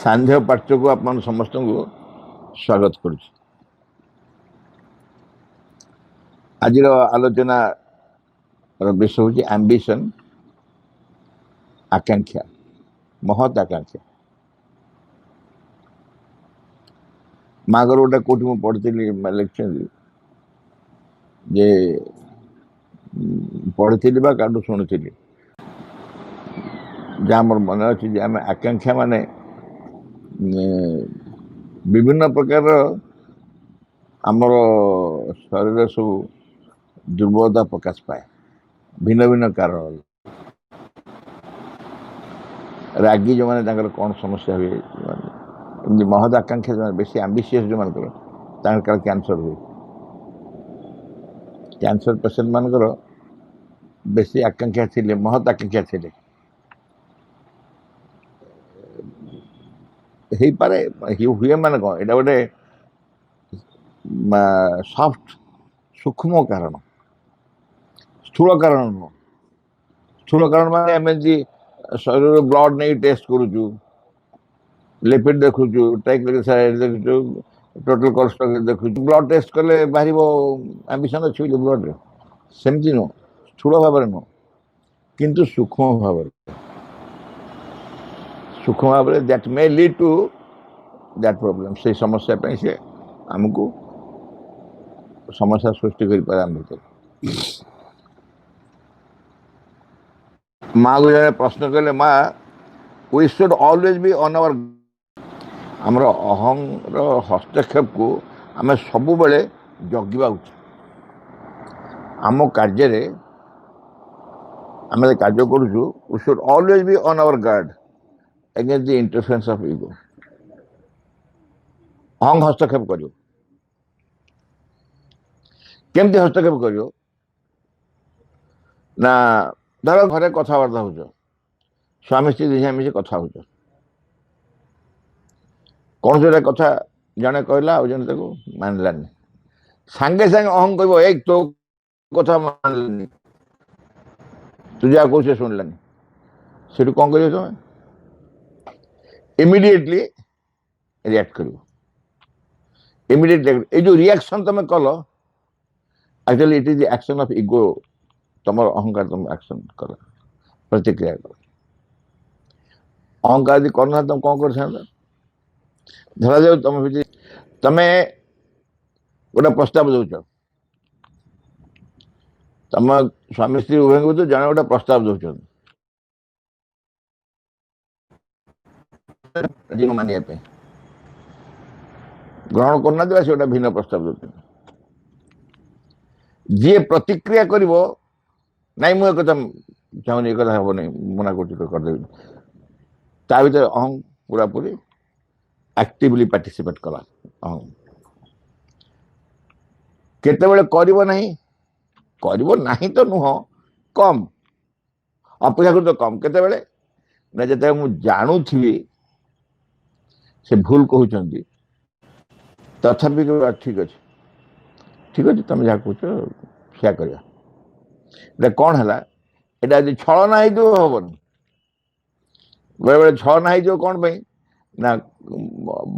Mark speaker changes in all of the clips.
Speaker 1: सांध्य पाठ्य को आप समस्त को स्वागत करुँ। आज आलोचना विषय हूँ एम्बिशन, आकांक्षा, महत आकांक्षा। मागर गोटे कौट मुझे पढ़ी लेक्चर जे पढ़ी काटू शुणी जहाँ मोर मन अच्छे आम आकांक्षा माने विभिन्न प्रकार आमर शरीर सब दुर्बलता प्रकाश पाए भिन्न भिन्न कारण। रागी जो मैंने कौन समस्या हुए एमती महद आकांक्षा जो बेसी आम्बिशियस जो मान कैंसर हुए। कैंसर पेसेंट मानकर बेसी आकांक्षा थी, महत आकांक्षा थी। पारे हुए मान कौन यहाँ गोटे सॉफ्ट सूक्ष्म कारण, स्थूल कारण नुह। स्थूल कारण माने एमती शरीर ब्लड नहीं टेस्ट करूचु, लिपिड देखुचु, ट्राइग्लिसराइड देखुचु, टोटल कोलेस्ट्रॉल देखुचु। ब्लड टेस्ट कले बाहर एम्बिशन अच्छी ब्लड रे सेमती नुह, स्थूल भाव नुह किंतु सूक्ष्म भाव that may lead to that problem. से समस्या पे से आमको समस्या सृष्टि कर पारे। आम भर माँ को जब प्रश्न कले माँ we should always be on our आमर अहंर हस्तक्षेप को आम सब बेले जगिबा उचित। आम कार्य आम कार्य करुचु we should always be on our guard against the interference of ego. अहंग हस्तक्षेप करियो केमती हस्तक्षेप करियो ना धर घरे कथबार्ता हो स्वामी स्त्री दिशा मिसी कथा हो कौन से कथा जड़े कहला जन मानलानी सांगे सांगे अहंग कह एक तो कथा मानलानी तू जहाँ कह शुणलानी से कौन कर तुम इमिडिएटली रिएक्ट कर। इमिडिएटली ये जो रिएक्शन तुम कल actually it is the action of ego. तुम अहंकार तुम एक्शन कर प्रतिक्रिया कर। अहंकार यदि करना तुम कौन कर धरा जाऊ तुम गोटे प्रस्ताव दौच तुम स्वामी स्त्री उभय को जन गोटे प्रस्ताव दौरान मानिया ग्रहण करना से गोटे भिन्न प्रस्ताव दौरान जी प्रतिक्रिया कर नाई मुझे कथा चाहूनी कथा हम नहीं मना करदेवी ता भर अहंग पूरा पूरी एक्टिवली पार्टिसिपेट कला। अहंग केतेबेले करिवो नहीं तो नुह कम अपेक्षाकृत कम केतेबेले ना जिते मुझे जानू थी से भूल कहते तथापि ठीक अच्छे ठीक अच्छे तुम जहाँ कह क्या कर कौन है यहाँ छलना हो हेनी बेले बेले छलना हो कौन पे ना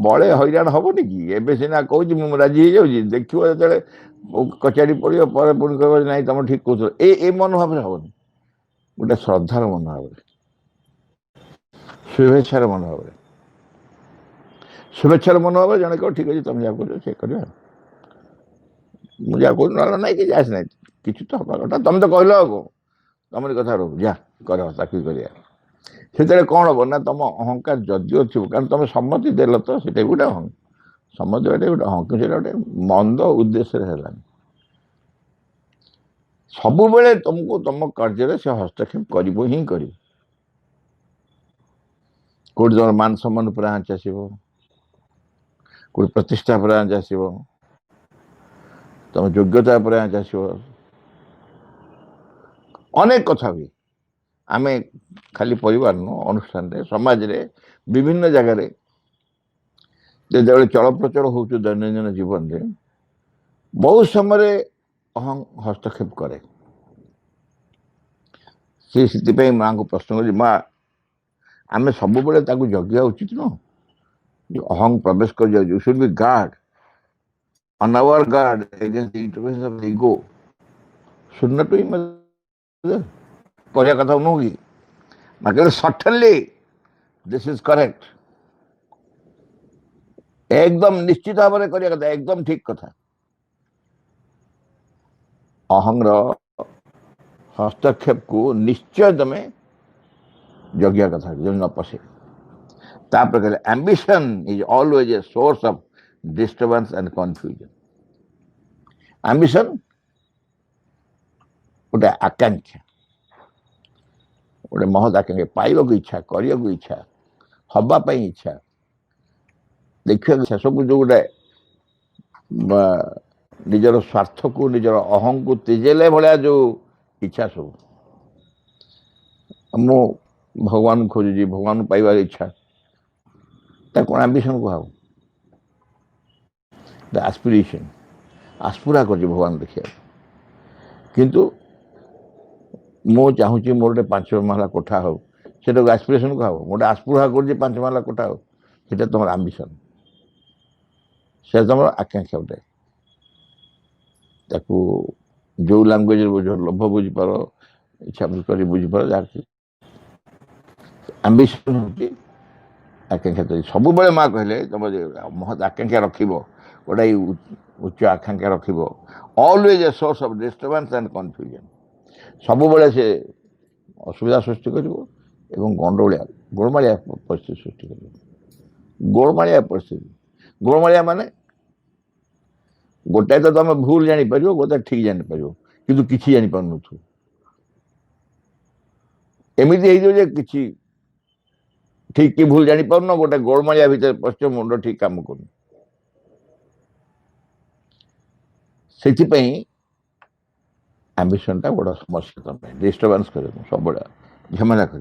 Speaker 1: बड़े हैरान हेनी कि एवं सीना कौच मुझे राजी हो जाऊँगी देखिए जो कचाड़ी पड़ो पर पुणी कह ना तुम ठीक कह ए मनोभाव हेनी गोटे श्रद्धार मनोभाव शुभेच्छार मनोभाव शुभेच्छार मनोभाव जन कह ठीक अच्छे तुम जहाँ कर सी कर मुझे कह ना कि जास ना कि तो हवा कथा तुम तो कहल तुम कथा रो जा कर चाकरी कर कौन हम ना तुम अहंकार जदिओ थो कारण तुम सम्मति देल तो सीटा गोटे अहंग सम्मति गोटे अहंग कि गोटे मंद उद्देश्य है सब बेले तुमको तुम कार्य से हस्तक्षेप कर ही कर कौट तुम मान सम्मान पर आँच आसो कौट प्रतिष्ठा पर आँच आसो तुम योग्यता पर आँच आसो अनेक कथा हुए। आम खाली परिवार नु अनुष्ठान रे समाज रे विभिन्न जगह जो चल प्रचल हो दैनंदिन जीवन रे बहुत समय अहं हस्तक्षेप करे। से माँ को प्रश्न कर माँ आम सब जगिया उचित नुह जो अहंग प्रवेश कर जाए, you should be guard on our guard against the intervention of the ego. Should not be mother. कहया कथा नहोगी मगर certainly this is correct. एकदम निश्चित भाव में कहया कथा एकदम ठीक कथा. अहंग्र हस्तक्षेप को निश्चय तमें जगिया कथा जो न पसे. तापर कहले ambition is always a source of disturbance and confusion. Ambition गोटे आकांक्षा, गोटे महत आकांक्षा, पाइबा इच्छा, करने इच्छा, हवाई इच्छा, देखा इच्छा, सब जो गोटे निजर स्वार्थ को निजर अहं को तेजेले भाया जो इच्छा सब मु भगवान खोजुची, भगवान पाइबार इच्छा कौन एम्बिशन कह एस्पिरेशन आस्पुरा कर भगवान देखिए. किंतु मु चाहूँगी मोर गोटे 5 महला कोठा हो से एस्पिरेशन कह गोटे आस्पुरा कर 5 महला कोठा हो से तुम आम्बिशन से तुम आकांक्षा गोटे जो लैंग्वेज बुझ लोभ बुझीपार इच्छा कर बुझीपार जहाँ आम्बिशन हूँ आकांक्षा. तो सब बेले माँ कहले तुम महत आकांक्षा रख गोटे उच्च आकांक्षा रख always a source of disturbance and confusion. सब बेले से असुविधा सृष्टि कर गंडोलिया गोलमालिया परिस्थिति सृष्टि कर. गोलमालिया परिस्थिति गोलमालिया माने गोटाए तो तुम भूल जापर गोटे ठीक जापर कि किसी जापार नु एमती हो कि ठीक कि भूल जापार न गोटे गोलमालिया भितर पश्च मुंड ठीक काम कर. एम्बिशन टा बड़ा समस्या तुम डिस्टर्बेंस कर सब झमेला कर.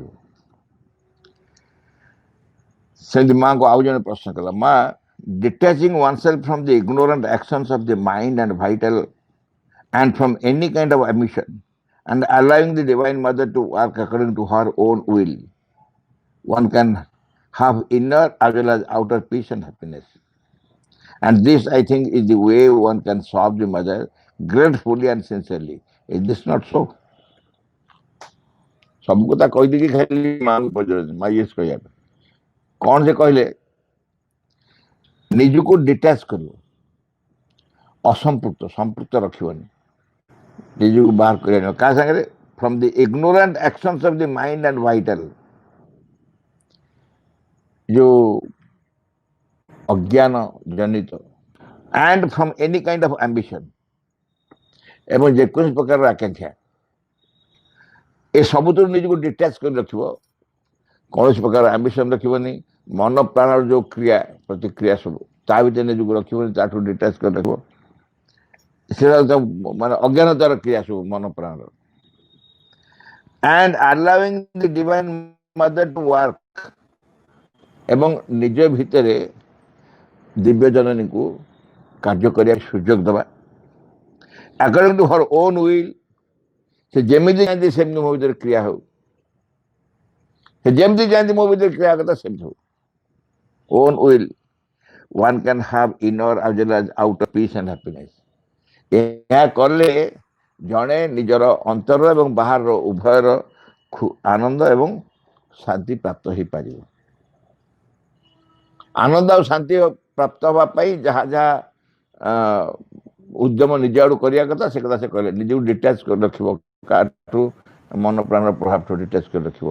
Speaker 1: माँ को आउ जन प्रश्न कला माँ detaching oneself from the ignorant actions of the mind and vital and from any kind of ambition and allowing the Divine Mother to work according to her own will, one can have inner as well as outer peace and happiness. And this, I think, is the way one can serve the Mother gratefully and sincerely. Is this not so? सब कथा कहीदी कि खाली माँ को पचार माँ ये कह कौन से कहले निज को डिटाच कर असंपृक्त संपृक्त रखनी निज को बाहर कर क्या सागर from the ignorant actions of the mind and vital जो अज्ञान जनित and from any kind of ambition एवं जेकोसी प्रकार आकांक्षा ए सबुत निज को डिटाच कर रख कौन प्रकार एम्बिशन रखनी मन प्राण जो क्रिया प्रतिक्रिया सब ता भर निज को रखनी ताठू डिटाच कर रख मान अज्ञानतार क्रिया सब मन प्राण and allowing the divine mother to work एवं निज भितर दिव्य जननी को कार्य करने सुजोग दबा according to her own will से जमी जाती सेमती मो भर क्रिया हो जमी जाती मो भर क्रिया करता सेमती हो own will one can have inner as well as outer peace and happiness. यह कले जड़े निजर अंतर एवं बाहर उभयर आनंद एवं शांति प्राप्त हो पार. आनंद और शांति प्राप्त होगापाई जहाँ जहाँ उद्यम निज आड़ करने कथा से कथा से कहले निज को डिटाच कर रख मन प्राण प्रभाव डिटाच कर रख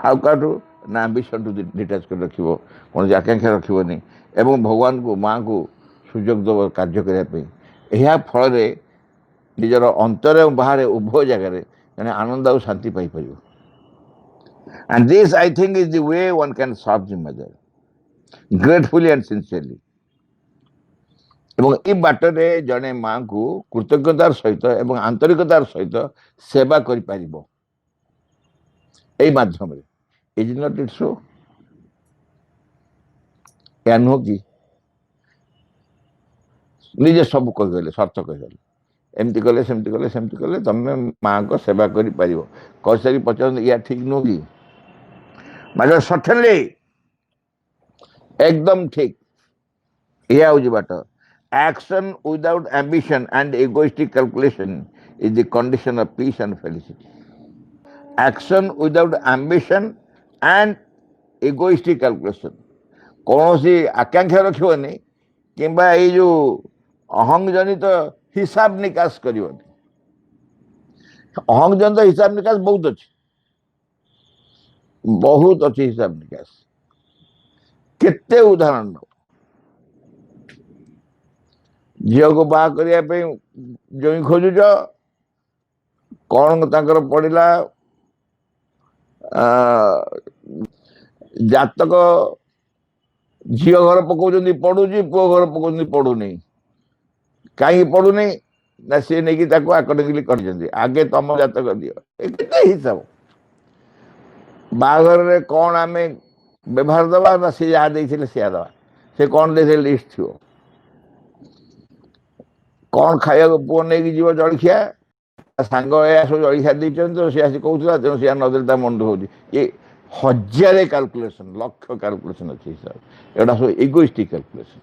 Speaker 1: आठू ना आम्बिशन टू डिटाच कर रख कौन आकांक्षा रखनी एवं भगवान को माँ को सुजोग दब कार्य करने फल निजर अंतर एवं बाहर उभय जगार जन आनंद और शांति पाइपर. And this I think is the way one can serve the mother gratefully and sincerely. एवं ये बाटरे जड़े माँ को कृतज्ञतार सहित एवं आंतरिकतार सहित सेवा कर माध्यम इज नॉट इट सो. या नुह कि निजे सब कहीगले सर्थ कहीगले एमती कले सेमती कले सेमती कले तुम माँ को सेवा कर कही सारी पचार या ठीक नुह कि मतलब सठनली एकदम ठीक यह हूँ बाट action without ambition and egoistic calculation is the condition of peace and felicity action without ambition and egoistic calculation कौन सी आकांक्षा रखिबनी किंबा ये जो अहंग जनित हिसाब निकास करबनी अहंग जनित हिसाब निकास बहुत अच्छी हिसाब निकास केते उदाहरण झील को बाहा करने जो खोजुच कौन तांकर पड़ा जातक झील घर पकाउछन्ति पढ़ुची पुओ घर पकाउछन्ति पढ़ुनी कहीं पढ़ुनी ना सी नहीं आकडेमिकली कर आगे तुम जातक दियो केते हिसाब बाहाघर में कौन आम व्यवहार दबा ना सी जहाँ देते सी दबा से कौन दे लिस्ट थी कौन खाया पुओ नहीं जीव जलखिया सांग या सब जलखिया देते तो सी आसी कहूला तेणु सी नदेल मन दुख हो ये हजार कैलकुलेसन लक्ष कैलकुलेसन अच्छे हिसाब एटा सब इगोइस्टिक कैलकुलेसन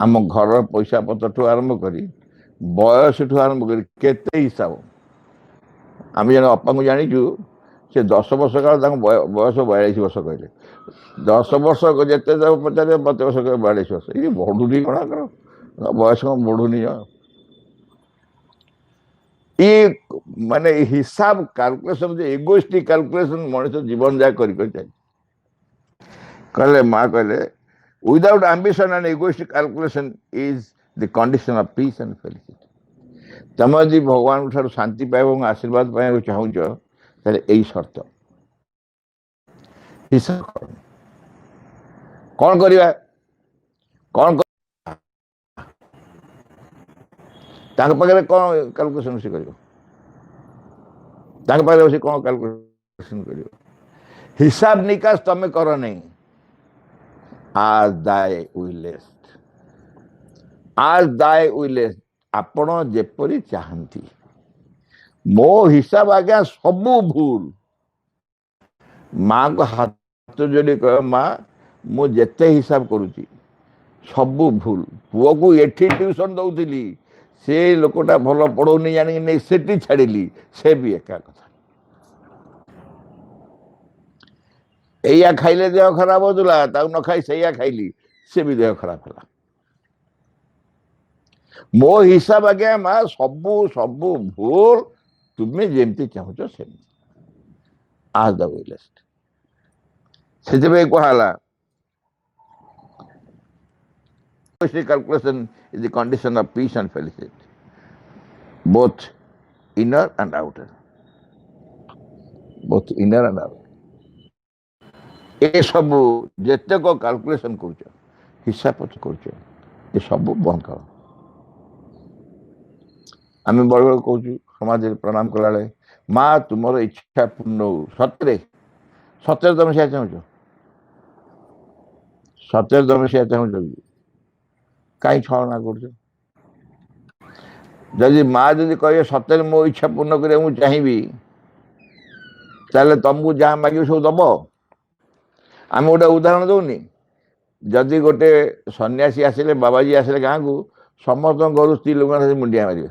Speaker 1: आम घर पैसा पत्र आरंभ कर बयस आरंभ कर केते हिसाब आम जन अपा को जाचु से 10 वर्ष काल बयस 42 वर्ष कहले 10 वर्ष जिते पचारे 50 वर्ष 42 वर्ष ये बढ़ुनी कणा कर बयस बढ़ुनी ये माने हिसाब कैलकुलेशन इगोइस्टिक कैलकुलेशन मनुष्य जीवन जाए कहले माँ कहले without ambition and egoistic calculation is the condition of peace and felicity तुम यदि भगवान ठार शांति पाइब आशीर्वाद पाइबा चाहूच यही शर्त हिसाब कौन करवा कौन पाखे कौन कैलकुलेशन से कर पाखे कौन कैलकुलेशन कर हिसाब निकास तुम कर नहीं आज दाय विलेस्ट आज दाय विलेस्ट आपण जेपरी चाहती मो हिसाब आज्ञा सबू भूल माँ को हाथ जोड़ी कह माँ मु जेते हिसाब करुची सबू भूल पुओ को एठी ट्यूशन दौली से लोकटा भल पढ़ौनी जानी नहीं सेठी छाड़ी से भी एका कथा एया खाइले देह खराब होता न खाई से खाइली से भी देह खराब है मो हिसाब आज्ञा माँ सबू सबू भूल तुम्हें जमती चाहूच से आज द विलेस्ट से कहला calculation is the condition of peace and felicity, both inner and outer. Both inner and outer. ये सब जिते को कैलकुलेशन कर हिसाब कर ये सब बंद कर आम बड़ बड़ कहूँ समाज प्रणाम कला माँ तुम इच्छा पूर्ण हो सतरे सतरे तुम से चाहूच सतरे तुम से चाहूच कहीं छलना कर माँ जब कहे सतरे मो इच्छा पूर्ण कर चाहिए ताले तुमको जहाँ मांगे सब दब आम गोटे उदाहरण दौनी जदि गोटे सन्यासी आसिले बाबाजी आसिले गाँव को समस्त घर स्त्री लोक मुंडिया मारे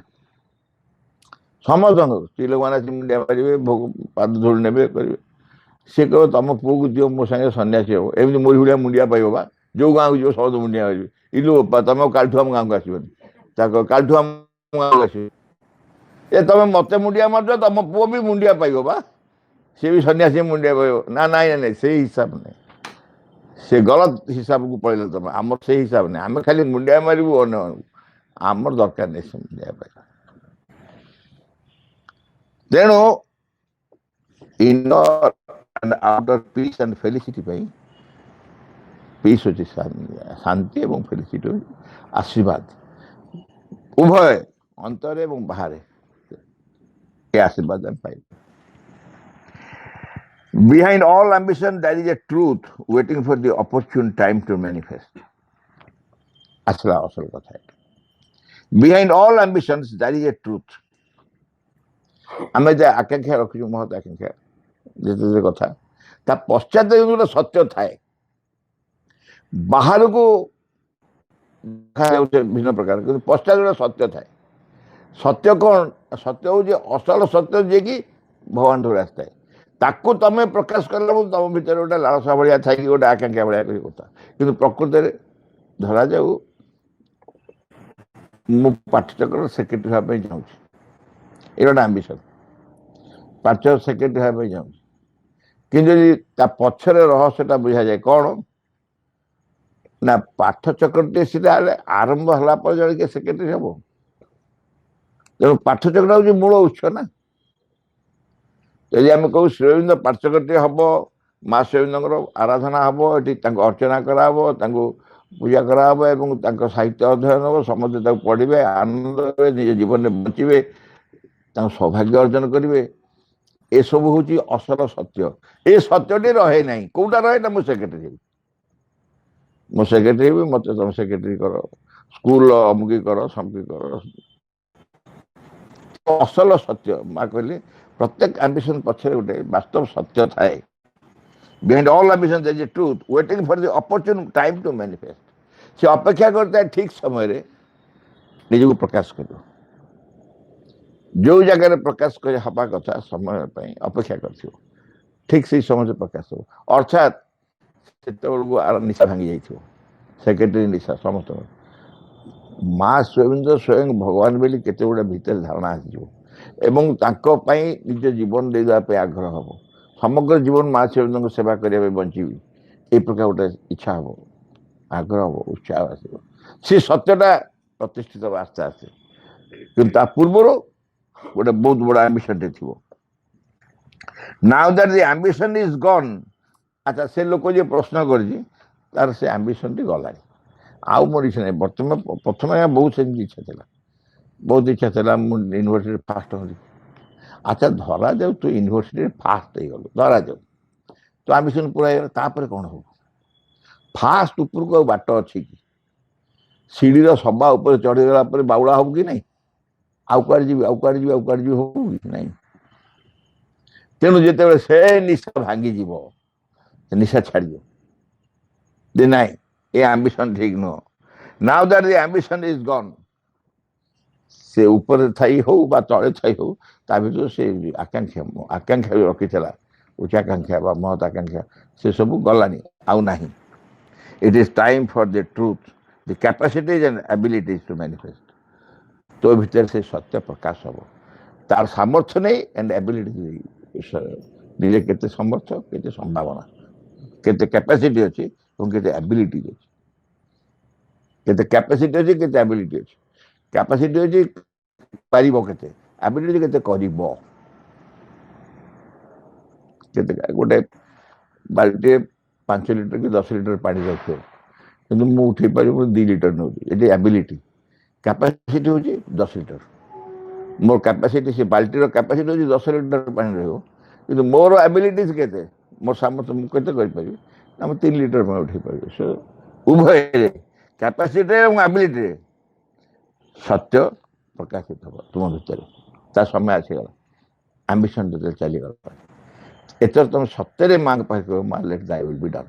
Speaker 1: समस्त स्त्री लोक मैंने मुंडिया मारे भोग पाद धूल ने करेंगे सी कह तुम पुओ को दियो मो सागे सन्यासी हम एमती मोरी भाया मुंडिया पाइब बा जो गाँव को जो सब मुंडिया मारे इलू तुम कालठू आम गाँव को आसबनी कालठू आम गाँव को आस तुम मत मुंडिया मार तुम पुओ भी मुंडिया पाइब बा सी भी सन्यासी मुंडिया पाइब ना ना ना से हिसाब नहीं से गलत हिसाब को पड़े तुम आम से हिसाब नहीं आम खाली मुंडिया मारू अन्न आमर दरकार नहीं से मुंडिया पाइबा तेणु inner and outer peace and felicity peace होची शांति एवं फेलिसिटी आशीर्वाद उभय अंतर एवं बाहर ये आशीर्वाद हम पाइब Behind all ambition, there is a truth waiting for the opportune time to manifest. असला असल कथा है. Behind all ambitions, there is a truth. आमे जे आकांक्षा रखिछु महत आकांक्षा जे कथा ता पश्चात जो सत्य थाए बाहर को भिन्न प्रकार कि पश्चात गोटे सत्य थाए सत्य कौन सत्य हूँ असल सत्य जे कि भगवान ठूर आसता है ताकू तुम प्रकाश कला तुम भितर गोटे लालसा भाया थी गोटे आकांक्षा भाया कथा कि प्रकृत धरा जाऊ मु पाठचक्र सेक्रेटरी हाँपी चाहूँ ये गोटे आंबिशन पाठचक्र सेक्रेटरी हाँपी चाहूँ कि पछरे रहस्यटा बुझा जाए कौन ना पाठचक्र सीधा आरंभ होला जड़े के सेक्रेटरी हम तेणु पाठचक्र हूँ मूल उत्स ना यदि आम कहू श्रीअरविंद पाठचक्र हम माँ श्रीअरविंद आराधना हम ये अर्चना कराब पूजा कराब एवं साहित्य अध्ययन हम समस्त पढ़े आनंद निज जीवन में बचे सौभाग्य अर्जन करेंगे ये सब हूँ असल सत्य ये सत्यटी रहे ना कौटा रहे ना मुझे सेक्रेटरी मो सेक्रेटरी भी मत तुम सेक्रेटरी कर स्कूल अमुकी कर समकी कर असल सत्य माँ कहली प्रत्येक एम्बिशन पछरे गोटे वास्तव सत्य थाए behind all ambition there is a truth waiting for the opportune time to manifest से अपेक्षा करता है ठीक समय रे निज को प्रकाश कर जो जगह प्रकाश कर हवा कथा समय अपेक्षा कर ठीक से समय से प्रकाश हो अर्थात से निशा भांगी जाइए सेक्रेटरी निशा समस्त माँ स्वयं स्वयं भगवान बोली केते गुड़ा भीतर धारणा आसो निज जीवन देवाई आग्रह हम समग्र जीवन माँ स्वयं सेवा करने बची ये प्रकार गोटे इच्छा हम आग्रह हम उत्साह आस सी सत्यटा प्रतिष्ठित आस्ते आस्ते कि पूर्व गोटे बहुत बड़ा एम्बिशन टे थी now that the ambition is gone अच्छा से लोक जो प्रश्न कर से एम्बिशन टी गला आउ मोर इच्छा नहीं बर्तमान प्रथम बहुत इच्छा था बहुत इच्छा था यूनिवर्सिटी फास्ट होली अच्छा धरा जाऊ तू यूनिवर्सिटी फास्ट हो गलु धरा जाऊ तो एम्बिशन पूरा कौन हो फास्ट ऊपर को बाट अच्छी कि सीढ़ी सभा उपर चढ़ीगला बाउला हब कि नहीं आउ कड़े जी आउ कड़े जी आउ कड़े जी हो कि नहीं तेणु जिते से निशा भांगी जीव निशा छाड़ दे ना ये एम्बिशन ठीक नुह now that the ambition is gone से ऊपर थी हो बा तले थी हो भर से आकांक्षा आकांक्षा भी रखी उच्चाकांक्षा महत आकांक्षा से सब गलानी आउ ना it is time for the truth the capacities and abilities to manifest तो भीतर से सत्य प्रकाश हम तार सामर्थ्य नहीं एंड एबिलिटी निजे केते सामर्थ्य केते संभावना केते कैपेसिटी अच्छी केते एबिलिटी अच्छी केते कैपेसिटी अच्छी केते एबिलिटी अच्छी कैपेसिटी अच्छी पारिबो केते एबिलिटी केते करिबो केते गोटे बाल्टी 5 लिटर कि 10 लिटर पानी रखियो किंतु मु उठे पारि 2 लिटर नौ ये एबिलिटी कैपेसिटी होची 10 लिटर मोर कैपेसिटी से बाल्टी रो कैपेसिटी होची 10 लिटर पानी रहयो किंतु मोर एबिलिटीज केते मोर सामर्थ्य मु केते कर पारि ना हम 3 लिटर में उठे पारि सो उभय कैपेसिटी और एबिलिटी सत्य प्रकाशित हम तुम भीतर ता समय आसीगला एम्बिशन तो चलीगला एथर तुम सत्य मांग पाक माँ let thy will be done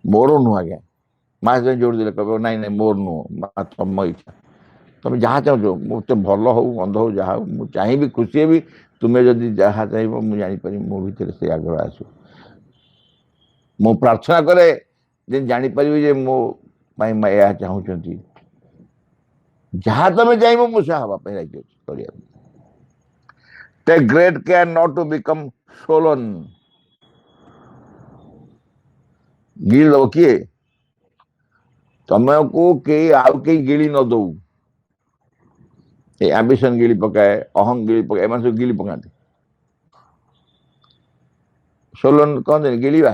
Speaker 1: more नुह आज्ञा माँ जो जोड़ दे कह ना ना मोर नुह माँ तुम इच्छा तुम जहाँ चाहो मुझे भल हो मंद हो जहाँ हो चाहिए खुशी भी तुम्हें जदि जहाँ चाहिए मुझे जापर मो भर से आग्रह आसो मु प्रार्थना करे जापर जे मो या चाहूँ जहाँ तुम चाहिए मुझे हाँपाई राजी अच्छी take great care not to become सोलन गिल दब किए तुमको कई आउ कई गिली न दौ एम्बिशन गिली पकाए अहम गिली पकाए एम सब गिली पकाते सोलन कहते गिलिबा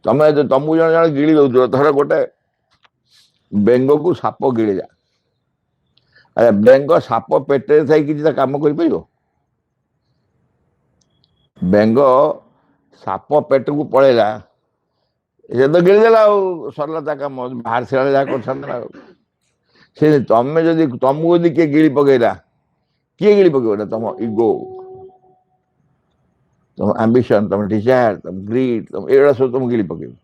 Speaker 1: तुम तुमको जन जन गिली दौ धर गोटे बेंग को साप गिड़ी जा अरे बेंग साप पेटे थी कि कम कर बेंग साप पेट को पड़ेगा ये तो गिड़देला सरला कम बाहर से कर तुम जदि तुमको यदि किए गिड़ी पकईला किए गिड़ी पकड़ा तुम इगो तुम आंबिशन, तुम डिजायर, तुम ग्रीड, तुम एड़ा सब तुम गिली पकेब।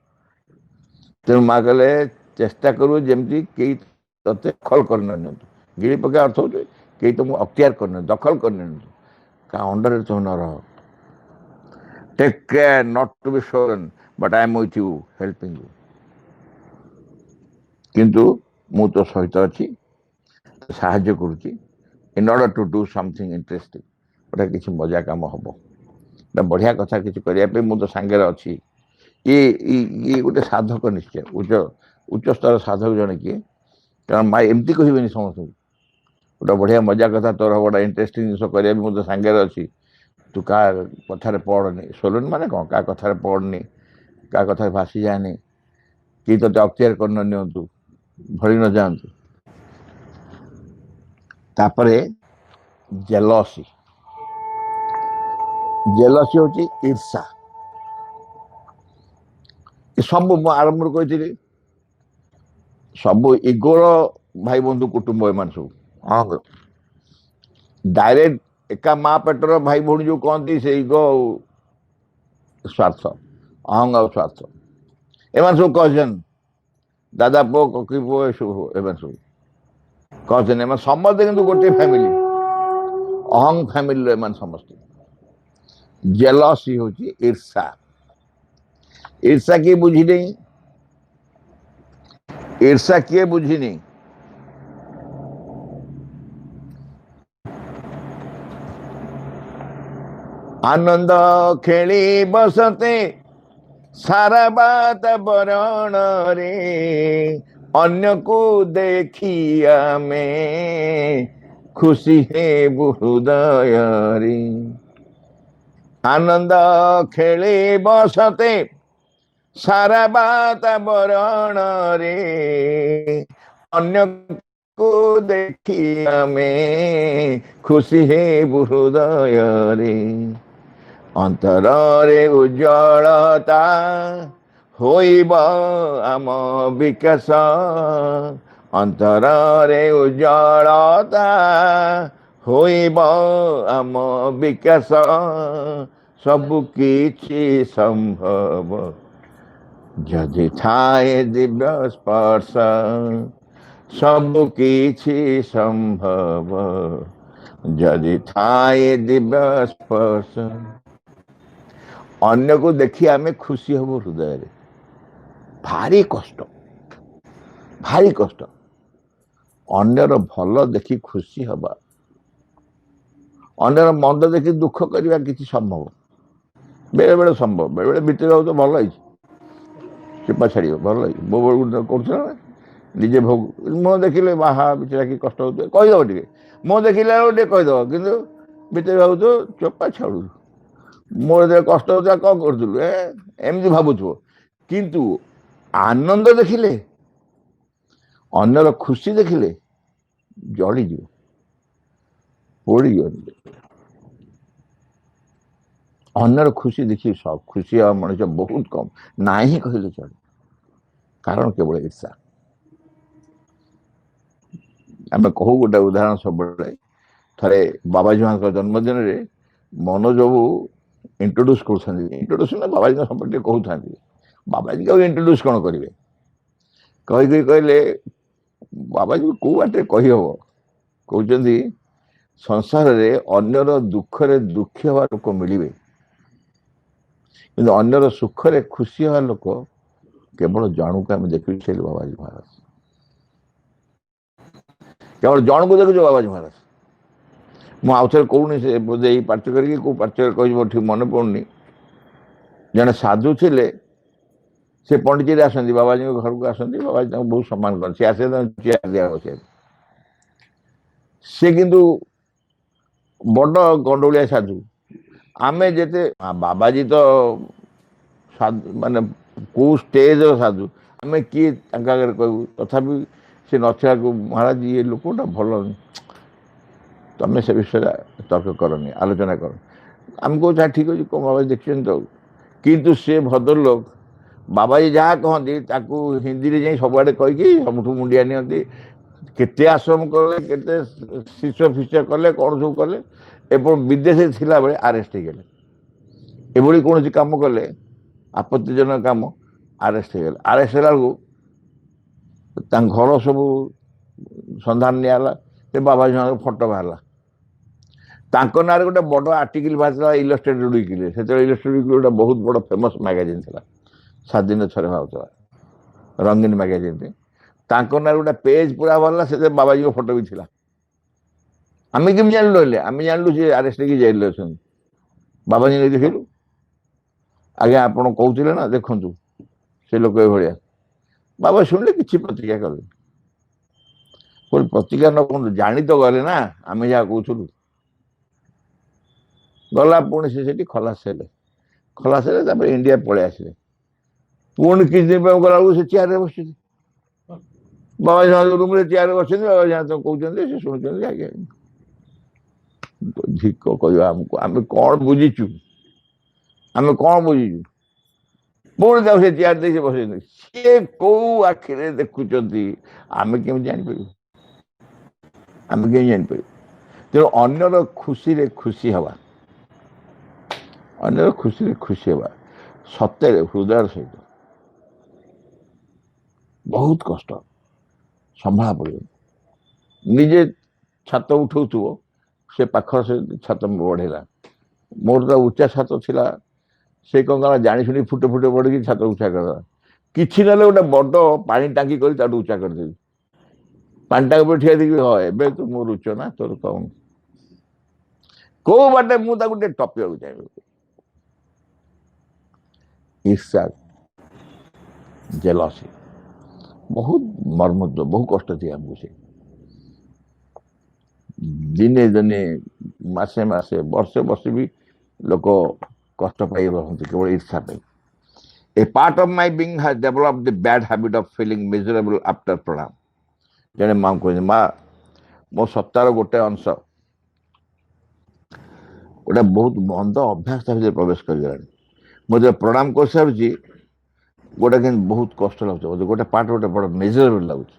Speaker 1: तेणु माँ कहले चेष्टा करू जमती कई ते दखल कर गिली पके अर्थ हो कई तुमको अख्तियार कर दखल कर का अंडर तुम न रह। Take care not to be shorn but I am with you helping you. किंतु मु तो सहित अच्छी साहाଯ୍य करुच्ची in order to do something interesting गोटे किसी मजा काम हम बढ़िया कथा किसी करने मु तो सांगे अच्छी। ये गोटे साधक निश्चय उच्च उच्च स्तर साधक जन किए कारण माँ एमती कहे समस्त गोटे बढ़िया मजा कथा तोर गोटे इंटरेस्टिंग जिन करें मु तो सांगे अच्छी तू क्या कथार पढ़नी सोलुन माने कौन क्या कथार पढ़नी क्या कथा भासी जाए कि तो अख्तियार कर नियंतु भरी न जातु। तापरे जेलसी जेलसी हूँ ईर्षा सब आरंभ कही सब इगोर भाई बंधु कुटुंब एम सब हाँ डायरेक्ट एका माँ पेटर भाई भौणी जो कहती से इगो स्वार्थ अहंग आ स्वार्थ एम सब कहन दादा पु ककी पु सब एम सब कहते एम समस्ते किंतु गोटे फैमिली अहंग फैमिली एम समस्ते। जेलसी हूँ ईर्षा ईर्षा किए बुझी नहीं ईर्षा किए बुझी नहीं आनंद खेली बसते सारा बात बरण रे अन्य को देखिया में खुशी है हृदय रे। आनंद खेली बसते सारा बात बरण रे अन्य को देखिया में खुशी है हृदय रे। अंतर रे उज्जवलता होइब आम विकास अंतर रे उज्जवलता होइब आम विकास सबु किछि संभव जदि थाए दिव्य स्पर्श सबु किछि संभव जदि थाए दिव्य स्पर्श। अन्य को देखी आम खुशी हब हृदय भारी कष्ट अन्यर भल देखी खुशी हवा अन्यर मंद देखी दुख करवा किसी संभव बेले बेले संभव बेले बेले बीते तो भल चुपा छाड़ भल बो बड़ कर निजे भोग मुह देखिले बाहा बिचरा कि कष्ट हो कहीदेव टे मुह देखिले टे कहीदेव कि बीते भाव तो चोपा छाड़ू मोर दे कष्ट होता कौन करूँ एमती भावुव किंतु आनंद देखिले अन्यर खुशी देखिले जलिज पोड़ी अन्यर खुशी देखी सब खुशी मनुष्य बहुत कम ना ही कहले चले कारण केवल ईर्षा। आम कहू गोटे उदाहरण सब थे बाबाजी माँ जन्मदिन में मनोज बाबू इंट्रोड्यूस इंट्रोड्यूस ना बाबाजी संपर्क कहते बाबाजी को इंट्रोड्यूस कौन करेंगे कहीकि कहले बाबाजी कौ बाटे कहीहब कहते संसार रे अन्यर दुखरे दुखी हवा लोक मिले कि अन्यर सुखरे खुशी हवा लोक केवल जन को आम देखी बाबाजी महाराज केवल जन को देखु बाबाजी महाराज मुझे कहूनी से बोधे पार्थ करके कौ पार्थ कह ठीक मन पड़नी जड़े साधु थे से पंडित आसती बाबाजी घर को आसती बाबाजी बहुत सम्मान कर आसे चेयर दिया बस सी किंतु बड़ गंडोलिया साधु आमे जेते बाबाजी तो साधु माने कौ स्टेज साधु आमे किए आगे कहू तथापि से नथिया को महाराज ये लोकटा भल तमें से विषय तर्क करनी आलोचना कर आमको जहाँ ठीक अच्छे कौन बाबाजी देखते तो किंतु से भद्र लोक बाबाजी जहाँ कहती हिंदी में जाए सबुआड़े कहीकि सब मुंडिया नि केते आश्रम कले केते शिष्य फिष्य कले कौन सब कले एवं विदेश थिला बेले अरेस्ट हो गले ଏଭଳି କୌଣସି କାମ କଲେ ଆପତ୍ତିଜନକ କାମ ଆରେଷ୍ଟ ହେଇଗଲେ। ଆରେଷ୍ଟ ହେଲା ବେଳକୁ ତାଙ୍କ ଘର ସବୁ ସନ୍ଧାନ ନିଆହେଲା, ସେ ବାବାଜୀ ଜଣଙ୍କ ଫଟୋ ବାହାରିଲା। ତାଙ୍କ ନାଁରେ ଗୋଟେ ବଡ ଆର୍ଟିକଲ ବାହାରିଥିଲା ଇଲଷ୍ଟ୍ରେଟେଡ ୱିକରେ। ସେତେବେଳେ ଇଲଷ୍ଟ୍ରେଟେଡ ୱିକ୍ ଗୋଟେ ବହୁତ ବଡ ଫେମସ ମ୍ୟାଗାଜିନ୍ ଥିଲା, 7 ଦିନ ଥରେ ବାହାରୁଥିଲା, ରଙ୍ଗୀନ ମ୍ୟାଗାଜିନ୍। ତାଙ୍କ ନାଁରେ ଗୋଟେ ପେଜ ପୁରା ବାହାରିଲା, ସେଥିରେ ବାବାଜୀଙ୍କ ଫଟୋ ବି ଥିଲା। ଆମେ କେମିତି ଜାଣିଲୁ? ହେଲେ ଆମେ ଜାଣିଲୁ ସେ ଆରେଷ୍ଟ ହେଇକି ଜେଲରେ ଅଛନ୍ତି। ବାବାଜୀ ନେଇ ଦେଖିଲୁ, ଆଜ୍ଞା ଆପଣ କହୁଥିଲେ ନା, ଦେଖନ୍ତୁ ସେ ଲୋକ ଏଭଳିଆ। ବାବା ଶୁଣିଲେ କିଛି ପ୍ରତିକ୍ରିୟା କଲେ। ପ୍ରତିକ୍ରିୟା ନ କରନ୍ତୁ, ଜାଣି ତ ଗଲେ ନା ଆମେ ଯାହା କହୁଥିଲୁ। ଗଲା ପୁଣି ସେ ସେଠି ଖଲାସ ହେଲେ। ଖଲାସ ହେଲେ ତାପରେ ଇଣ୍ଡିଆ ପଳେଇ ଆସିଲେ। ପୁଣି କିଛି ଦିନ ପାଇଁ ଗଲାବେଳକୁ ସେ ଚେୟାରରେ ବସିଛନ୍ତି। ବାବାଜୀ ରୁମରେ ଚେୟାରରେ ବସିଛନ୍ତି। ବାବାଜୀ କହୁଛନ୍ତି, ସେ ଶୁଣୁଛନ୍ତି। ଆଜ୍ଞା ଧିକ କହିବା ଆମକୁ, ଆମେ କଣ ବୁଝିଛୁ? ଆମେ କଣ ବୁଝିଛୁ? ପୁଣି ତାକୁ ସେ ଚେୟାର ଦେଇ ସେ ବସେଇଛନ୍ତି। ସିଏ କୋଉ ଆଖିରେ ଦେଖୁଛନ୍ତି ଆମେ କେମିତି ଜାଣିପାରିବୁ? ଆମେ କେମିତି ଜାଣିପାରିବୁ? ତେଣୁ ଅନ୍ୟର ଖୁସିରେ ଖୁସି ହେବା, ଅନ୍ୟର ଖୁସିରେ ଖୁସି ହେବା ସତରେ ହୃଦୟର ସହିତ ବହୁତ କଷ୍ଟ, ସମ୍ଭାଳ ପଡ଼ିବ। ନିଜେ ଛାତ ଉଠଉଥିବ, ସେ ପାଖ ସେ ଛାତ ବଢେଇଲା। ମୋର ତ ଉଚ୍ଚା ଛାତ ଥିଲା, ସେ କଣ କଲା ଜାଣି ଶୁଣି ଫୁଟେ ଫୁଟେ ବଢିକି ଛାତ ଉଚ୍ଚା କରିଦେଲା। କିଛି ନହେଲେ ଗୋଟେ ବଡ ପାଣି ଟାଙ୍କି କରି ତାଠୁ ଉଚ୍ଚା କରିଦେବି। ପାଣି ଟାଙ୍କି ଉପରେ ଠିଆ ଦେଇକି, ହଁ ଏବେ ତୁ ମୋର ଉଚ୍ଚ ନା, ତୋର କମ। କୋଉ ବାଟେ ମୁଁ ତାକୁ ଟିକେ ଟପିବାକୁ ଚାହିଁବି। ଈର୍ଷା, ଜେଲସି ବହୁତ ମର୍ମନ୍ତୁଦ, ବହୁ କଷ୍ଟ ଦିଏ ଆମକୁ। ସେ ଦିନେ ଦିନେ, ମାସେ ମାସେ, ବର୍ଷେ ବର୍ଷେ ବି ଲୋକ କଷ୍ଟ ପାଇ ରହନ୍ତି କେବଳ ଈର୍ଷା ପାଇଁ। A part of my being has developed the bad habit of feeling miserable after pranam. ଜଣେ ମା କହୁଛନ୍ତି, ମା ମୋ ସତ୍ତାର ଗୋଟେ ଅଂଶ ଗୋଟେ ବହୁତ ମନ୍ଦ ଅଭ୍ୟାସ ତା ଭିତରେ ପ୍ରବେଶ କରିଗଲାଣି। ମୁଁ ଯେତେବେଳେ ପ୍ରଣାମ କରିସାରୁଛି, ଗୋଟେ କିନ୍ତୁ ବହୁତ କଷ୍ଟ ଲାଗୁଛି ମୋତେ। ଗୋଟେ ପାର୍ଟ ଗୋଟେ ବଡ଼ ମିଜରେବଲ୍ ଲାଗୁଛି,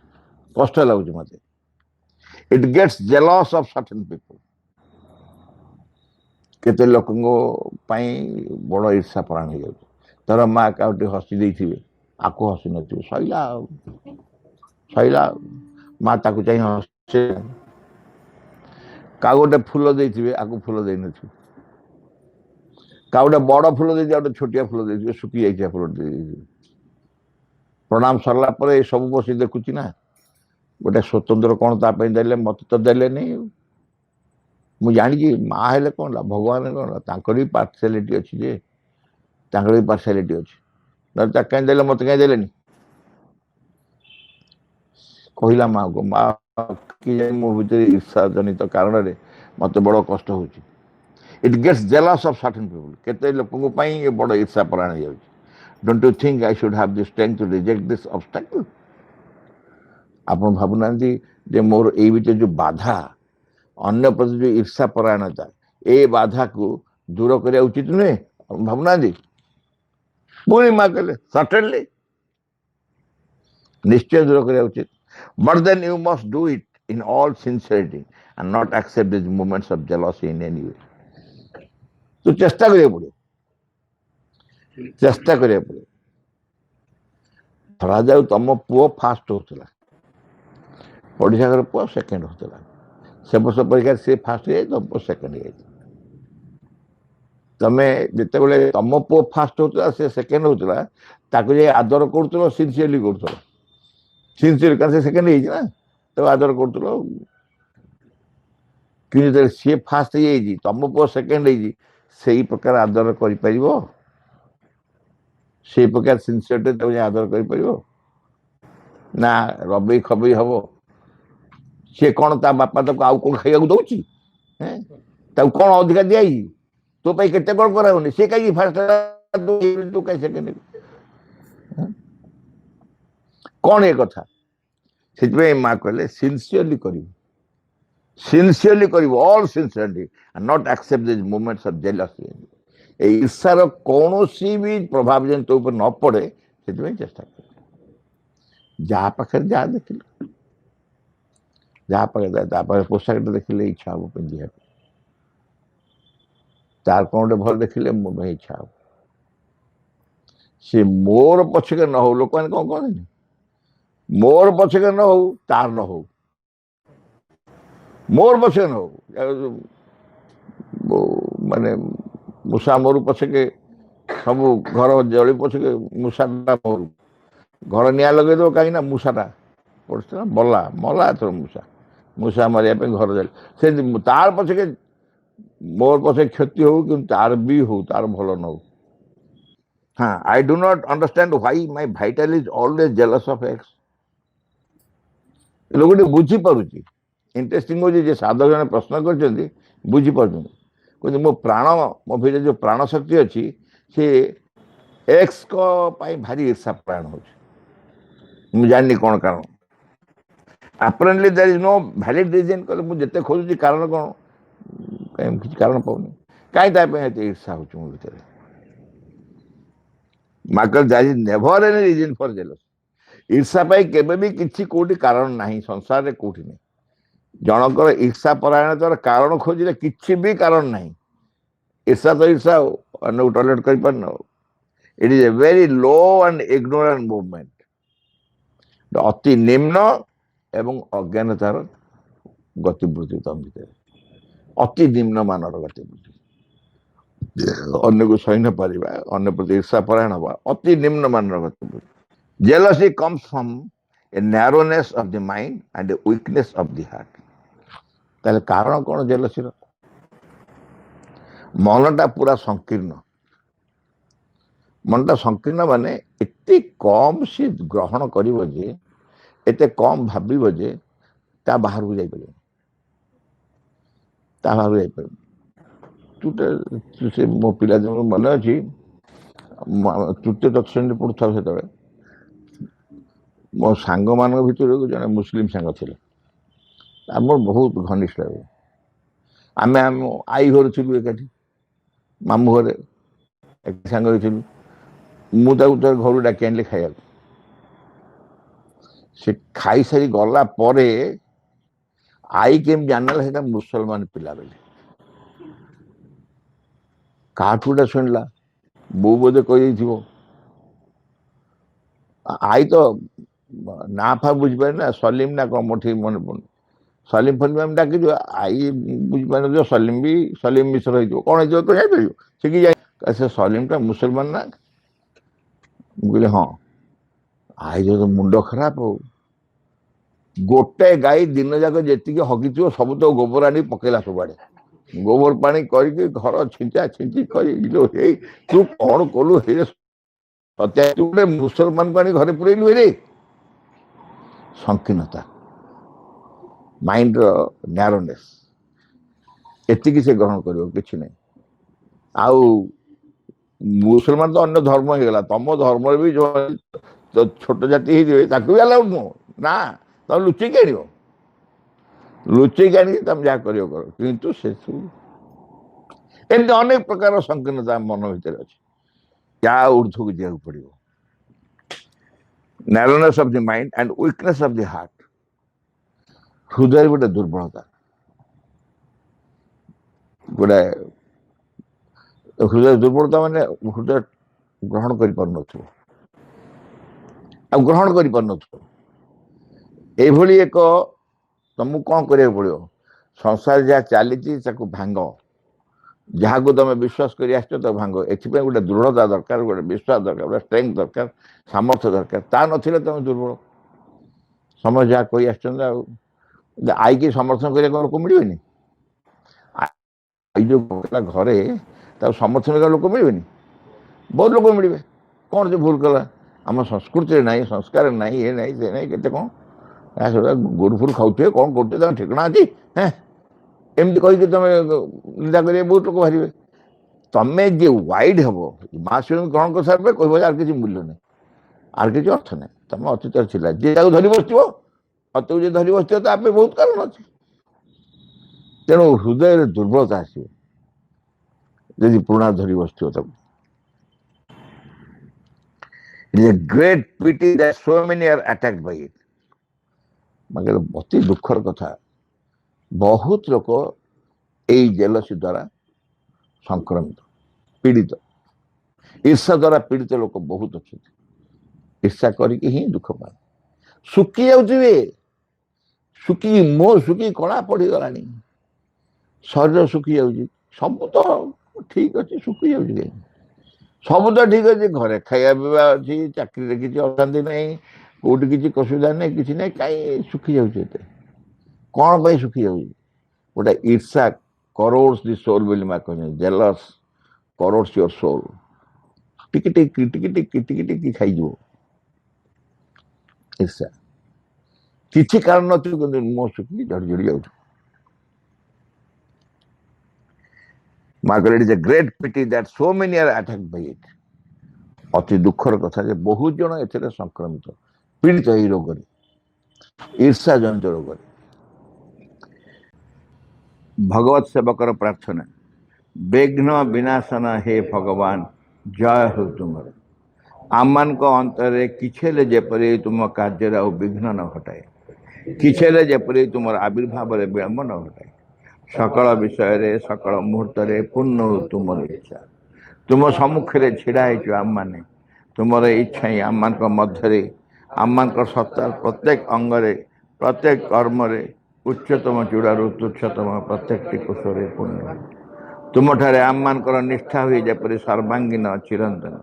Speaker 1: କଷ୍ଟ ଲାଗୁଛି ମୋତେ। It gets jealous of certain people. କେତେ ଲୋକଙ୍କ ପାଇଁ ବଡ଼ ଈର୍ଷା ପରାୟଣ ହେଇଯାଉଛି। ଧର ମା କାହାକୁ ଟିକେ ହସି ଦେଇଥିବେ, ଆକୁ ହସି ନଥିବେ, ସଇଲା ଆଉ, ସଇଲା ଆଉ। ମା ତାକୁ ଚାହିଁ ହସେ। କାହାକୁ ଗୋଟେ ଫୁଲ ଦେଇଥିବେ, ଆକୁ ଫୁଲ ଦେଇନଥିବେ। କାହାକୁ ଗୋଟେ ବଡ଼ ଫୁଲ ଦେଇଥିବେ, ଆଉ ଗୋଟେ ଛୋଟିଆ ଫୁଲ ଦେଇଥିବେ, ଶୁଖି ଯାଇଥିବା ଫୁଲ ଦେଇଥିବେ। ପ୍ରଣାମ ସରିଲା ପରେ ଏ ସବୁ ବସି ଦେଖୁଛି ନା, ଗୋଟେ ସ୍ୱତନ୍ତ୍ର କ'ଣ ତା ପାଇଁ ଦେଲେ? ମତେ ତ ଦେଲେନି। ମୁଁ ଜାଣିଛି ମା ହେଲେ କ'ଣ ହେଲା, ଭଗବାନ କ'ଣ ହେଲା, ତାଙ୍କର ବି ପାର୍ସିଆଲିଟି ଅଛି, ଯେ ତାଙ୍କର ବି ପାର୍ସିଆଲିଟି ଅଛି। ନହେଲେ ତାକୁ କାହିଁ ଦେଲେ, ମତେ କାହିଁ ଦେଲେନି? କହିଲା ମାଆକୁ, ମା କି ମୋ ଭିତରେ ଈର୍ଷା ଜନିତ କାରଣରେ ମତେ ବଡ଼ କଷ୍ଟ ହଉଛି। It gets jealous of certain people. କେତେ ଲୋକଙ୍କ ପାଇଁ ଏ ବଡ଼ ଈର୍ଷା ପରାୟଣ ହେଇଯାଉଛି। Don't you think I should have the strength to reject this obstacle? ଆପଣ ଭାବୁନାହାନ୍ତି ଯେ ମୋର ଏଇ ଭିତରେ ଯୋଉ ବାଧା, ଅନ୍ୟ ପ୍ରତି ଯୋଉ ଈର୍ଷା ପରାୟଣତା, ଏ ବାଧାକୁ ଦୂର କରିବା ଉଚିତ ନୁହେଁ? ଆପଣ ଭାବୁନାହାନ୍ତି? ପୁଣି ମା କହିଲେ, ସର୍ଟେନଲି, ନିଶ୍ଚୟ ଦୂର କରିବା ଉଚିତ। But then you must do it in all sincerity and not accept these moments of jealousy in any way. तो चेष्टा କରିବାକୁ ପଡ଼ିବ, ଚେଷ୍ଟା କରିବାକୁ ପଡ଼ିବ। ଧରାଯାଉ ତମ ପୁଅ ଫାଷ୍ଟ ହଉଥିଲା, ପଡ଼ିଶା ଘର ପୁଅ ସେକେଣ୍ଡ ହଉଥିଲା, ସେ ବର୍ଷ ପରୀକ୍ଷାରେ ସେ ଫାଷ୍ଟ ହେଇଯାଇଛି, ତମ ପୁଅ ସେକେଣ୍ଡ ହେଇଯାଇଛି। ତମେ ଯେତେବେଳେ ତମ ପୁଅ ଫାଷ୍ଟ ହଉଥିଲା, ସେ ସେକେଣ୍ଡ ହଉଥିଲା, ତାକୁ ଯାଇ ଆଦର କରୁଥିଲ, ସିନସିୟରଲି କରୁଥିଲ। ସିନସିୟର, କାରଣ ସେ ସେକେଣ୍ଡ ହେଇଛି ନା, ତାକୁ ଆଦର କରୁଥିଲ। କିନ୍ତୁ ଯେତେବେଳେ ସିଏ ଫାଷ୍ଟ ହେଇଯାଇଛି, ତମ ପୁଅ ସେକେଣ୍ଡ ହେଇଛି, ସେଇ ପ୍ରକାର ଆଦର କରିପାରିବ? ସେଇ ପ୍ରକାର ସିନସିୟରଟି ତାକୁ ଯାଇ ଆଦର କରିପାରିବ? ନା ରବେଇ ଖବେଇ ହବ? ସିଏ କ'ଣ ତା ବାପା ତାକୁ ଆଉ କ'ଣ ଖାଇବାକୁ ଦଉଛି? ତାକୁ କ'ଣ ଅଧିକା ଦିଆହେଇଛି? ତୋ ପାଇଁ କେତେ କ'ଣ କରାହଉନି? ସେ କାହିଁକି ଫାଷ୍ଟ, ତୁ କାହିଁ ସେକେଣ୍ଡ? କ'ଣ ଏ କଥା? ସେଥିପାଇଁ ମା କହିଲେ, ସିନସିୟରଲି କରିବୁ, ସିନସିୟରଲି କରିବୁ, all sincerely, and not accept these moments of jealousy. এই ଈର୍ଷାର କୌଣସି ବି ପ୍ରଭାବ ଯେମିତି ତୋ ଉପରେ ନ ପଡ଼େ, ସେଥିପାଇଁ ଚେଷ୍ଟା କର। ଯାହା ପାଖରେ ଯାହା ଦେଖିଲେ, ଯାହା ପାଖରେ ତା ପାଖରେ ପୋଷାକଟା ଦେଖିଲେ ଇଚ୍ଛା ହବ ପିନ୍ଧିବା ପାଇଁ। तार कौन गोटे भल देखिले मो भाई इच्छा हो सी मोर पछके न हो लोक मैंने कौन कहते मोर पछके न हो तार न हो मोर पछके न हो माने मूषा मोर पछके सब घर जली पछके मूषा मोर घर निआ लगे दो कहीं ना मूषाटा पड़ा बला मला एथर मूषा मूषा मारे घर जाए से तार पछके मोर पछे क्षति हो कि तार भी हो तार भल न हो हाँ I do not understand why my vital is always jealous of x लोग बुझी पारुची इंटरेस्टिंग हो जे साधक जन प्रश्न कर बुझी पार मो प्राण मो भीतर जो प्राण शक्ति अच्छी सी एक्स को पाई भारी ईर्षा प्राण हो जानी कौन कारण apparently there is no valid reason कहले मु जते खोजुची कारण कौन कहीं किसी कारण पाऊनी कहीं ताई पे ईर्षा हो मो भीतर मार्कर there is never any reason for jealous ईर्षा पाई केबे भी किसी कोटी कारण नहीं संसार रे कोठी नहीं जनकर ईर्षा परायणतार कारण खोजिले किसी भी कारण नहीं ईर्षा तो ईर्षा अन्य टॉयलेट कर पार न it is a very low and ignorant movement अति निम्न एवं अज्ञानतार गतिवृत्ति तम भीतर अति निम्न मानर गतिवृत्ति अन्य को सही न पारिबा अन्य प्रति ईर्षा परायण हवा अति निम्न मानर गतिवृत्ति jealousy comes from a narrowness of the mind and a weakness of the heart ताले कारण कौन जेलसी रो मनटा पूरा संकीर्ण मनटा संकीर्ण माने एते कम से ग्रहण करिवो जे एते कम भाबिबो जे ता बाहर को जाई परिबो ता बाहर जाई परिबो तुसे मो पिला जन मन अछि तृतीय दक्षिण पढ़ुथा से मो सांग मान भीतर जने मुस्लिम सांग थिले आम बहुत घनिष्ठ आम आम आई घर थी एकाठी मामू घरे एक सांग थी मुझे घर डाक आनी खाया से खाई सारी गला परे आई केम जानला से मुसलमान पिला बेले काठूटा शुणला बो बोधे कही आई तो ना फा बुझे ना सलीम ना कौन मोटी मन पड़े सलीम फलीम डाक आई बुझे सलीम भी सलीम मिश्र हो कौन हो तो जापर से सलीम टा मुसलमान ना मुझे हाँ आई जो तो मुंड खराब हो गोटे गाई दिन जाक जी हगी सब तो गोबर आनी पकेला सबुआड़े गोबर पानी करके घर छिंचा छिंची कर तू कौन कलु हे सत्या तू गोटे मुसलमान पानी घरे पुरेलु हे संकीर्णता माइंड नैरोनेस एति से ग्रहण कर कि नहीं आउ मुसलमान तो अन्य धर्म हो गला तुम धर्म भी जो तो छोट जाति भी अलाउड नुह ना तुम लुचेक आण लुचेक आनी तुम जहाँ कर किंतु से एमती अनेक प्रकार संकीर्णता मन भीतर अच्छे क्या ऊर्ध्व को जावाक पड़ो narrowness of the mind and weakness of the heart हृदय गोटे दुर्बलता गोटे हृदय दुर्बलता माने हृदय ग्रहण कर ग्रहण कर एक तुमको कौन करा पड़ो संसार जहाँ चली भांग जहाँ को तुम विश्वास कर भांग एथपाई गोटे दृढ़ता दरकार गोटे विश्वास दरकार गोटे स्ट्रेंथ दरकार सामर्थ्य दरकार ता नथिले तुम दुर्बल समझ जहाँ कही आई की समर्थन करने लोक मिलबे आई जो घरे समर्थन करने लोक मिलबे बहुत लोग मिलबे कौन जो भूल कला आम संस्कृति ना संस्कार ना ये ना से ना के कौन गोरु फुर खाऊ कौन कर ठिकना अच्छी हाँ एमती कही तुम निंदा कर बहुत लोग बाहर तुम्हें जे वाइड हम माँ श्री ग्रहण कर सारे कह यार किसी मूल्य नहीं आर किसी अर्थ नहीं तुम अतीत था जे धरी बस अत जे धरी बस तो आप बहुत कारण अच्छे तेणु हृदय दुर्बलता आसो यदि पुराणा धरी बस तब it is a great pity that so many are attacked by it मगर अति दुखर कथा बहुत लोक जेलसी द्वारा ସଂକ୍ରମିତ ପୀଡ଼ିତ। ଈର୍ଷା ଦ୍ୱାରା ପୀଡ଼ିତ ଲୋକ ବହୁତ ଅଛନ୍ତି। ଈର୍ଷା କରିକି ହିଁ ଦୁଃଖ ପାଆନ୍ତି। ଶୁଖି ଯାଉଥିବେ, ଶୁଖି କଳା ପଡ଼ିଗଲାଣି, ଶରୀର ଶୁଖି ଯାଉଛି। ସବୁ ତ ଠିକ ଅଛି, ଶୁଖି ଯାଉଛି କାହିଁକି? ସବୁ ତ ଠିକ ଅଛି, ଘରେ ଖାଇବା ପିଇବା ଅଛି, ଚାକିରିରେ କିଛି ଅଶାନ୍ତି ନାହିଁ, କୋଉଠି କିଛି ଅସୁବିଧା ନାହିଁ, କିଛି ନାହିଁ, କାହିଁ ଶୁଖି ଯାଉଛି ଏତେ? କ'ଣ ପାଇଁ ଶୁଖି ଯାଉଛି? ଗୋଟେ ଈର୍ଷା କରୋଡ୍ସ ଦି ସୋଲ୍ ବୋଲି ମା କହିଛନ୍ତି। Jealousy corrodes your soul. ଟିକେ ଟିକେ ଖାଇଯିବ ଈର୍ଷା। କିଛି କାରଣ ନଥିବ କିନ୍ତୁ ମୁହଁ ଶୁଖିକି ଝଡ଼ି ଯାଉଛି। ମା କହିଲେ it is a great pity that so many are attacked by it. ଅତି ଦୁଃଖର କଥା ଯେ ବହୁତ ଜଣ ଏଥିରେ ସଂକ୍ରମିତ, ପୀଡ଼ିତ ଏହି ରୋଗରେ, ଈର୍ଷା ଜନିତ ରୋଗରେ। ଭଗବତ ସେବକର ପ୍ରାର୍ଥନା, ବିଘ୍ନ ବିନାଶନ ହେ ଭଗବାନ, ଜୟ ହେଉ ତୁମର। ଆମମାନଙ୍କ ଅନ୍ତରରେ କିଛି ହେଲେ ଯେପରି ତୁମ କାର୍ଯ୍ୟରେ ଆଉ ବିଘ୍ନ ନ ଘଟାଏ, କିଛି ହେଲେ ଯେପରି ତୁମର ଆବିର୍ଭାବରେ ବିଳମ୍ବ ନ ଘଟାଏ। ସକଳ ବିଷୟରେ ସକଳ ମୁହୂର୍ତ୍ତରେ ପୂର୍ଣ୍ଣ ହେଉ ତୁମର ଇଚ୍ଛା। ତୁମ ସମ୍ମୁଖରେ ଛିଡ଼ା ହେଇଛୁ ଆମମାନେ, ତୁମର ଇଚ୍ଛା ହିଁ ଆମମାନଙ୍କ ମଧ୍ୟରେ, ଆମମାନଙ୍କ ସତ୍ତାର ପ୍ରତ୍ୟେକ ଅଙ୍ଗରେ, ପ୍ରତ୍ୟେକ କର୍ମରେ, ଉଚ୍ଚତମ ଚୂଡ଼ାରୁ ତୁଚ୍ଛତମ ପ୍ରତ୍ୟେକଟି କୋଷରେ ପୂର୍ଣ୍ଣ। ତୁମଠାରେ ଆମମାନଙ୍କର ନିଷ୍ଠା ହୁଏ ଯେପରି ସର୍ବାଙ୍ଗୀନ ଚିରନ୍ତନ।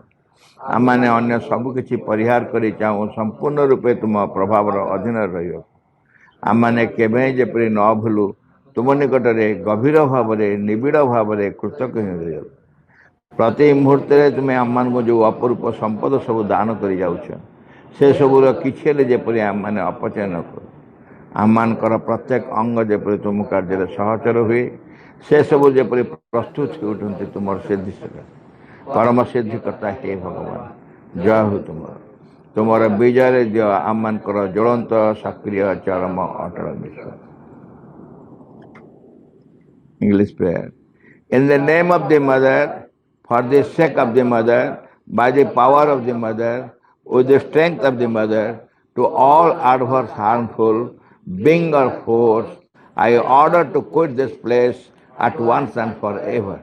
Speaker 1: ଆମମାନେ ଅନ୍ୟ ସବୁ କିଛି ପରିହାର କରି ଚାହୁଁ ସମ୍ପୂର୍ଣ୍ଣ ରୂପେ ତୁମ ପ୍ରଭାବର ଅଧୀନରେ ରହିବାକୁ। ଆମମାନେ କେବେ ଯେପରି ନ ଭୁଲୁ ତୁମ ନିକଟରେ ଗଭୀର ଭାବରେ, ନିବିଡ଼ ଭାବରେ କୃତଜ୍ଞ ରହିବାକୁ। ପ୍ରତି ମୁହୂର୍ତ୍ତରେ ତୁମେ ଆମମାନଙ୍କୁ ଯେଉଁ ଅପରୂପ ସମ୍ପଦ ସବୁ ଦାନ କରି ଯାଉଛ, ସେସବୁର କିଛି ହେଲେ ଯେପରି ଆମମାନେ ଅପଚୟ ନ କରୁ। ଆମମାନଙ୍କର ପ୍ରତ୍ୟେକ ଅଙ୍ଗ ଯେପରି ତୁମ କାର୍ଯ୍ୟରେ ସହଚର ହୁଏ, ସେସବୁ ଯେପରି ପ୍ରସ୍ତୁତ ହେଉଛନ୍ତି ତୁମର ସିଦ୍ଧି ସକାଶେ। ପରମ ସିଦ୍ଧିକର୍ତ୍ତା ହେ ଭଗବାନ, ଜୟ ହେଉ ତୁମର। ତୁମର ବିଜୟରେ ଦିଅ ଆମମାନଙ୍କର ଜ୍ୱଳନ୍ତ ସକ୍ରିୟ ଚରମ ଅଟଳ ବିଶ୍ୱାସ। English prayer. In the name of the mother, for the sake of the mother, by the power of the mother, with the strength of the mother, to all adverse harmful being or force, I order to quit this place at once and forever.